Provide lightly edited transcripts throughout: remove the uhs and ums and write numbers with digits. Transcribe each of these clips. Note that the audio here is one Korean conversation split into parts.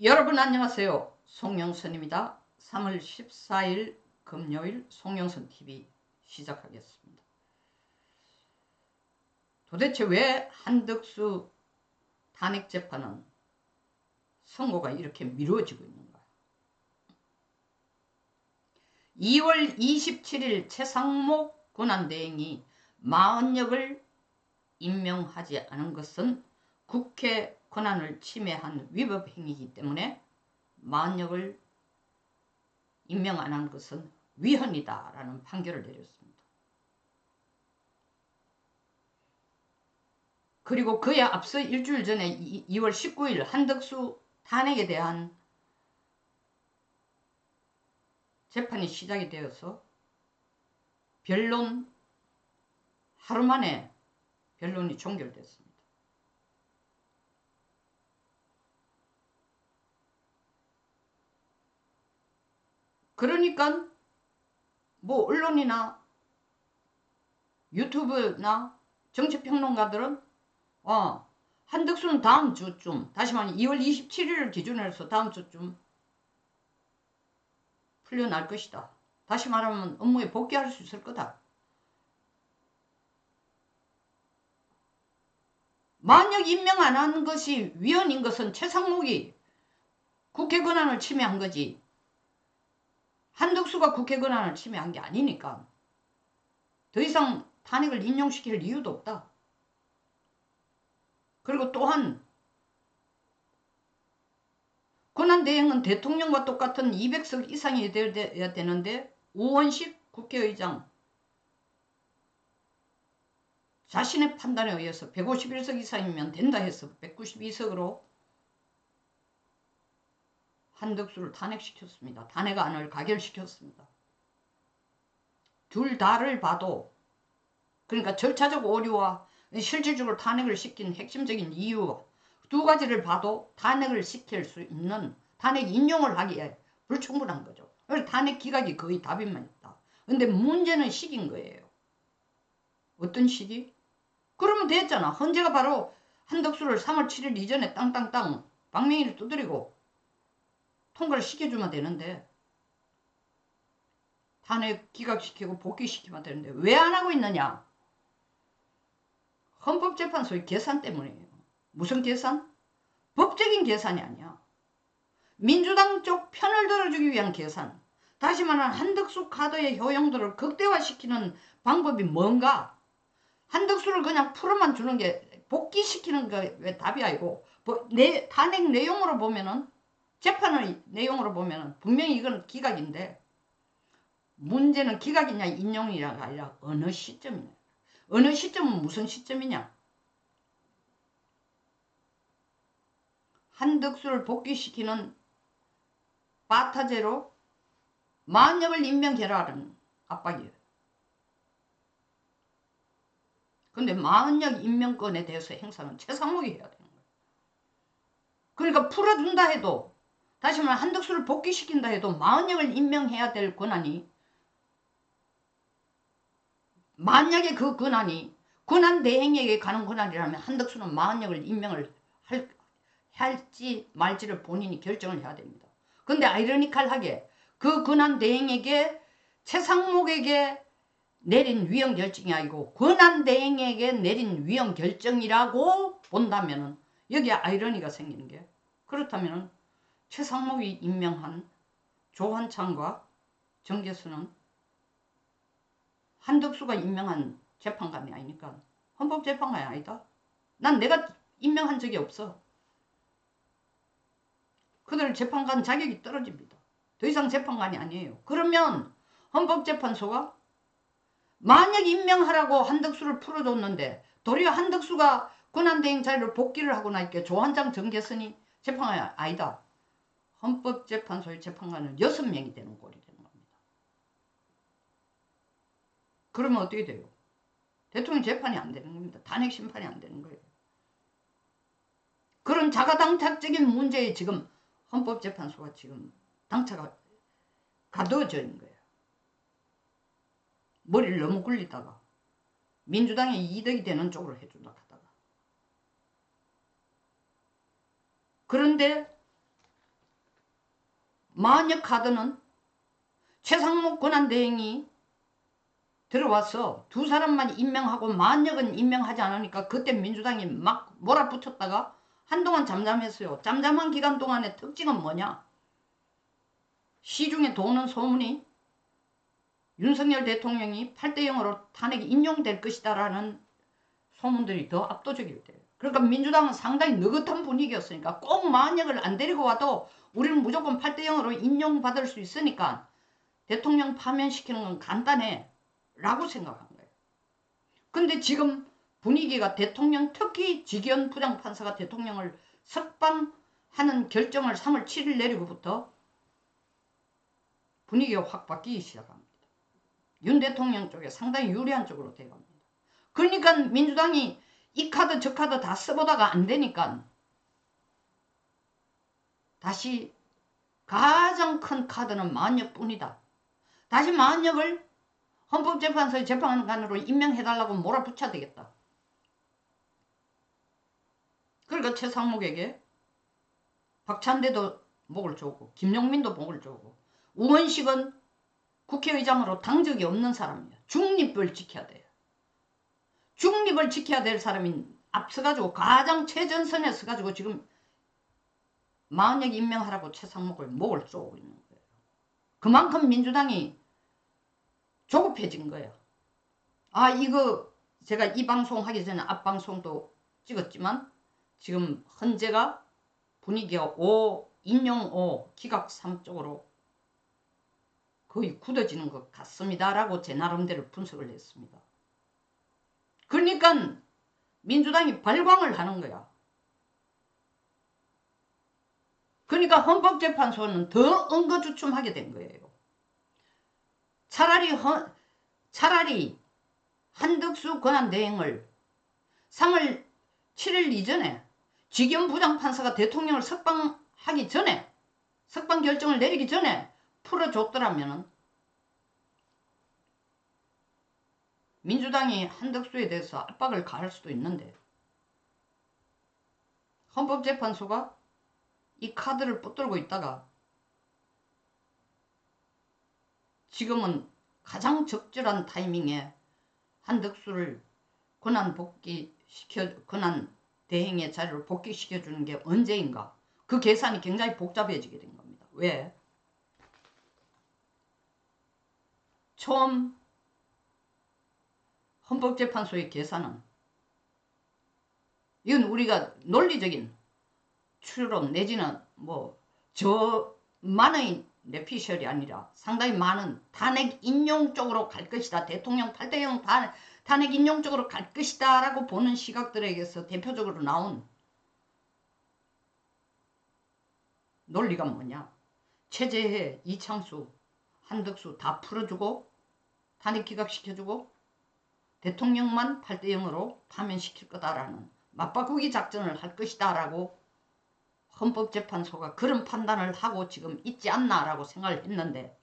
여러분 안녕하세요. 송영선입니다. 3월 14일 금요일 송영선TV 시작하겠습니다. 도대체 왜 한덕수 탄핵재판은 선고가 이렇게 미뤄지고 있는가? 2월 27일 최상목 권한대행이 마흔역을 임명하지 않은 것은 국회 권한을 침해한 위법행위이기 때문에 마흔역을 임명 안 한 것은 위헌이다 라는 판결을 내렸습니다. 그리고 그에 앞서 일주일 전에 2월 19일 한덕수 탄핵에 대한 재판이 시작이 되어서 변론 하루 만에 변론이 종결됐습니다. 그러니까 뭐 언론이나 유튜브나 정치평론가들은 한덕수는 다음 주쯤, 다시 말하면 2월 27일을 기준으로 해서 다음 주쯤 풀려날 것이다. 다시 말하면 업무에 복귀할 수 있을 거다. 만약 임명 안 한 것이 위헌인 것은 최상목이 국회 권한을 침해한 거지 한덕수가 국회 권한을 침해한 게 아니니까 더 이상 탄핵을 인용시킬 이유도 없다. 그리고 또한 권한대행은 대통령과 똑같은 200석 이상이 되어야 되는데 우원식 국회의장 자신의 판단에 의해서 151석 이상이면 된다 해서 192석으로 한덕수를 탄핵시켰습니다. 탄핵안을 가결시켰습니다. 둘 다를 봐도 그러니까 절차적 오류와 실질적으로 탄핵을 시킨 핵심적인 이유 두 가지를 봐도 탄핵을 시킬 수 있는 탄핵 인용을 하기에 불충분한 거죠. 그래서 탄핵 기각이 거의 답이만 있다. 근데 문제는 시기인 거예요. 어떤 시기? 그러면 됐잖아. 헌재가 바로 한덕수를 3월 7일 이전에 땅땅땅 방맹이를 두드리고 통과를 시켜주면 되는데 탄핵 기각시키고 복귀시키면 되는데 왜 안 하고 있느냐? 헌법재판소의 계산 때문이에요. 무슨 계산? 법적인 계산이 아니야. 민주당 쪽 편을 들어주기 위한 계산. 다시 말하면 한덕수 카드의 효용도를 극대화시키는 방법이 뭔가? 한덕수를 그냥 풀어만 주는 게 복귀시키는 게 왜 답이 아니고 탄핵 내용으로 보면은 재판의 내용으로 보면은 분명히 이건 기각인데 문제는 기각이냐 인용이냐가 아니라 어느 시점이냐. 어느 시점은 무슨 시점이냐. 한덕수를 복귀시키는 바타제로 만역을 임명해라는 압박이에요. 근데 만역 임명권에 대해서 행사는 최상목이 해야 되는 거예요. 그러니까 풀어준다 해도 다시 말하면 한덕수를 복귀시킨다 해도 만역을 임명해야 될 권한이 만약에 그 권한이 권한대행에게 가는 권한이라면 한덕수는 만역을 임명을 할지 말지를 본인이 결정을 해야 됩니다. 근데 아이러니컬하게 그 권한대행에게 최상목에게 내린 위헌결정이 아니고 권한대행에게 내린 위헌결정이라고 본다면 여기에 아이러니가 생기는 게 그렇다면 최상목이 임명한 조한창과 정재수는 한덕수가 임명한 재판관이 아니니까 헌법재판관이 아니다. 난 내가 임명한 적이 없어. 그들 재판관 자격이 떨어집니다. 더 이상 재판관이 아니에요. 그러면 헌법재판소가 만약 임명하라고 한덕수를 풀어줬는데 도리어 한덕수가 권한대행 자리로 복귀를 하고 나니까 조한장 정재선이 재판관이 아니다. 헌법재판소의 재판관은 6명이 되는 꼴이 되는 겁니다. 그러면 어떻게 돼요? 대통령 재판이 안 되는 겁니다. 탄핵 심판이 안 되는 거예요. 그런 자가당착적인 문제에 지금 헌법재판소가 지금 당차가 가둬져 있는 거예요. 머리를 너무 굴리다가 민주당에 이득이 되는 쪽으로 해준다 하다가. 그런데 만약 카드는 최상목 권한대행이 들어와서 두 사람만 임명하고 만약은 임명하지 않으니까 그때 민주당이 막 몰아붙였다가 한동안 잠잠했어요. 잠잠한 기간 동안의 특징은 뭐냐? 시중에 도는 소문이 윤석열 대통령이 8대0으로 탄핵이 인용될 것이다 라는 소문들이 더 압도적일 때예요. 그러니까 민주당은 상당히 느긋한 분위기였으니까 꼭 만약을 안 데리고 와도 우리는 무조건 8대0으로 인용받을 수 있으니까 대통령 파면시키는 건 간단해 라고 생각한 거예요. 근데 지금 분위기가 대통령, 특히 지기현 부장판사가 대통령을 석방하는 결정을 3월 7일 내리고부터 분위기가 확 바뀌기 시작합니다. 윤 대통령 쪽에 상당히 유리한 쪽으로 돼갑니다. 그러니까 민주당이 이 카드 저 카드 다 써보다가 안 되니까 다시 가장 큰 카드는 만역뿐이다. 다시 만역을 헌법재판소의 재판관으로 임명해달라고 몰아붙여야 되겠다. 그러니까 최상목에게 박찬대도 목을 조고 김용민도 목을 조고 우원식은 국회의장으로 당적이 없는 사람이에요. 중립을 지켜야 돼요. 중립을 지켜야 될 사람이 앞서가지고 가장 최전선에 서가지고 지금 만약 임명하라고 최상목을 목을 쪼고 있는 거예요. 그만큼 민주당이 조급해진 거예요. 아 이거 제가 이 방송 하기 전에 앞 방송도 찍었지만 지금 헌재가 분위기가 인용 5 기각 3 쪽으로 거의 굳어지는 것 같습니다 라고 제 나름대로 분석을 했습니다. 그러니까 민주당이 발광을 하는 거야. 그러니까 헌법재판소는 더 응거주춤하게 된 거예요. 차라리 한덕수 권한대행을 3월 7일 이전에 지기현 부장판사가 대통령을 석방하기 전에 석방 결정을 내리기 전에 풀어줬더라면 민주당이 한덕수에 대해서 압박을 가할 수도 있는데 헌법재판소가 이 카드를 붙들고 있다가 지금은 가장 적절한 타이밍에 한덕수를 권한 대행의 자리로 복귀시켜주는 게 언제인가? 그 계산이 굉장히 복잡해지게 된 겁니다. 왜? 처음 헌법재판소의 계산은 이건 우리가 논리적인 추론 내지는 저만의 내피셜이 아니라 상당히 많은 탄핵 인용 쪽으로 갈 것이다. 대통령 8대0 탄핵 인용 쪽으로 갈 것이다 라고 보는 시각들에게서 대표적으로 나온 논리가 뭐냐. 최재해, 이창수, 한덕수 다 풀어주고 탄핵 기각시켜주고 대통령만 8대0으로 파면시킬 거다라는 맞바꾸기 작전을 할 것이다 라고 헌법재판소가 그런 판단을 하고 지금 있지 않나 라고 생각을 했는데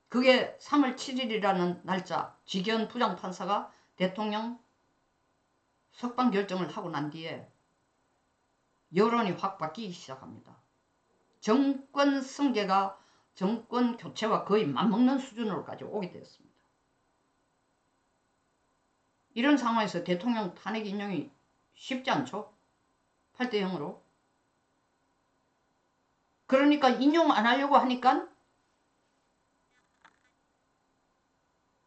그게 3월 7일이라는 날짜 지기현 부장판사가 대통령 석방 결정을 하고 난 뒤에 여론이 확 바뀌기 시작합니다. 정권 승계가 정권 교체와 거의 맞먹는 수준으로까지 오게 되었습니다. 이런 상황에서 대통령 탄핵 인용이 쉽지 않죠. 8대0으로. 그러니까 인용 안 하려고 하니까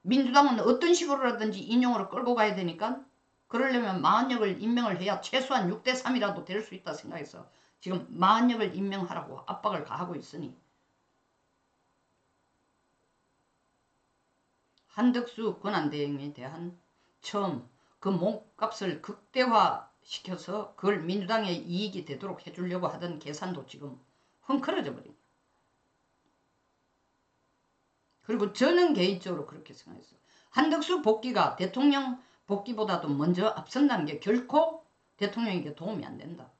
민주당은 어떤 식으로라든지 인용으로 끌고 가야 되니까 그러려면 만역을 임명을 해야 최소한 6대3이라도 될 수 있다 생각해서 지금 만역을 임명하라고 압박을 가하고 있으니 한덕수 권한대행에 대한 처음 그 몸값을 극대화시켜서 그걸 민주당의 이익이 되도록 해주려고 하던 계산도 지금 헝클어져 버린 거예요. 그리고 저는 개인적으로 그렇게 생각했어요. 한덕수 복귀가 대통령 복귀보다도 먼저 앞선다는 게 결코 대통령에게 도움이 안 된다.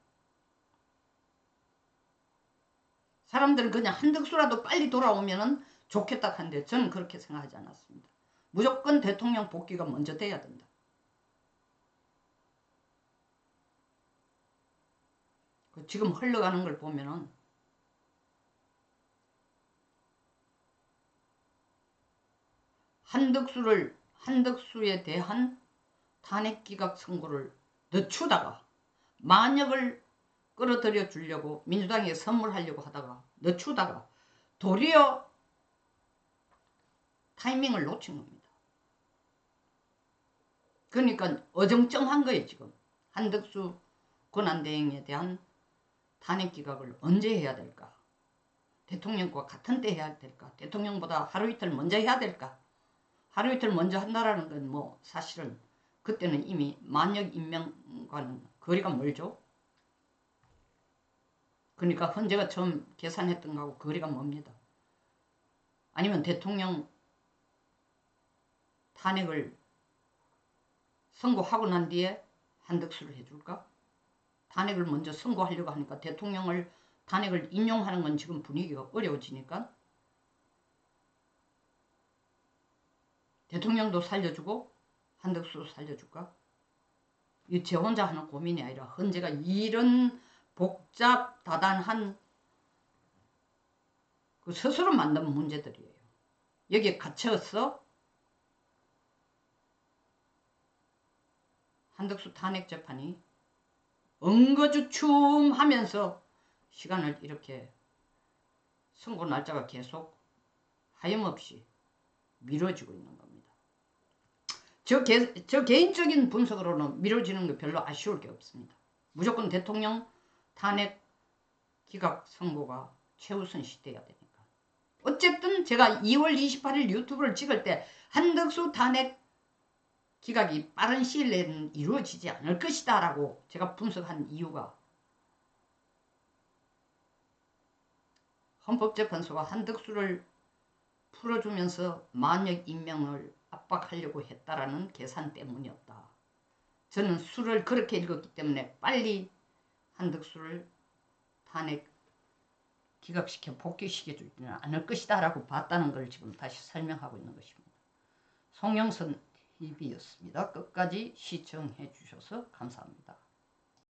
사람들은 그냥 한덕수라도 빨리 돌아오면 좋겠다 하는데 저는 그렇게 생각하지 않았습니다. 무조건 대통령 복귀가 먼저 돼야 된다. 지금 흘러가는 걸 보면은 한덕수에 대한 탄핵기각 선고를 늦추다가 만역을 끌어들여 주려고 민주당에 선물하려고 하다가 늦추다가 도리어 타이밍을 놓친 겁니다. 그러니까 어정쩡한 거예요. 지금 한덕수 권한대행에 대한 탄핵기각을 언제 해야 될까? 대통령과 같은 때 해야 될까? 대통령보다 하루 이틀 먼저 해야 될까? 하루 이틀 먼저 한다라는 건 뭐 사실은 그때는 이미 만역 임명과는 거리가 멀죠. 그러니까 헌재가 처음 계산했던 거하고 거리가 멉니다. 아니면 대통령 탄핵을 선고하고 난 뒤에 한덕수를 해줄까? 탄핵을 먼저 선고하려고 하니까 대통령을 탄핵을 인용하는 건 지금 분위기가 어려워지니까 대통령도 살려주고 한덕수도 살려줄까? 이 제 혼자 하는 고민이 아니라 헌재가 이런 복잡다단한 그 스스로 만든 문제들이에요. 여기에 갇혀서 한덕수 탄핵 재판이 엉거주춤하면서 시간을 이렇게 선고 날짜가 계속 하염없이 미뤄지고 있는 겁니다. 저 개인적인 분석으로는 미뤄지는 게 별로 아쉬울 게 없습니다. 무조건 대통령 탄핵 기각 선고가 최우선시 돼야 되니까. 어쨌든 제가 2월 28일 유튜브를 찍을 때 한덕수 탄핵 기각이 빠른 시일 내에는 이루어지지 않을 것이다 라고 제가 분석한 이유가 헌법재판소가 한덕수를 풀어주면서 만역 임명을 압박하려고 했다라는 계산 때문이었다. 저는 수를 그렇게 읽었기 때문에 빨리 한덕수를 탄핵 기각시켜 복귀시켜주지는 않을 것이다 라고 봤다는 걸 지금 다시 설명하고 있는 것입니다. 송영선 TV였습니다. 끝까지 시청해 주셔서 감사합니다.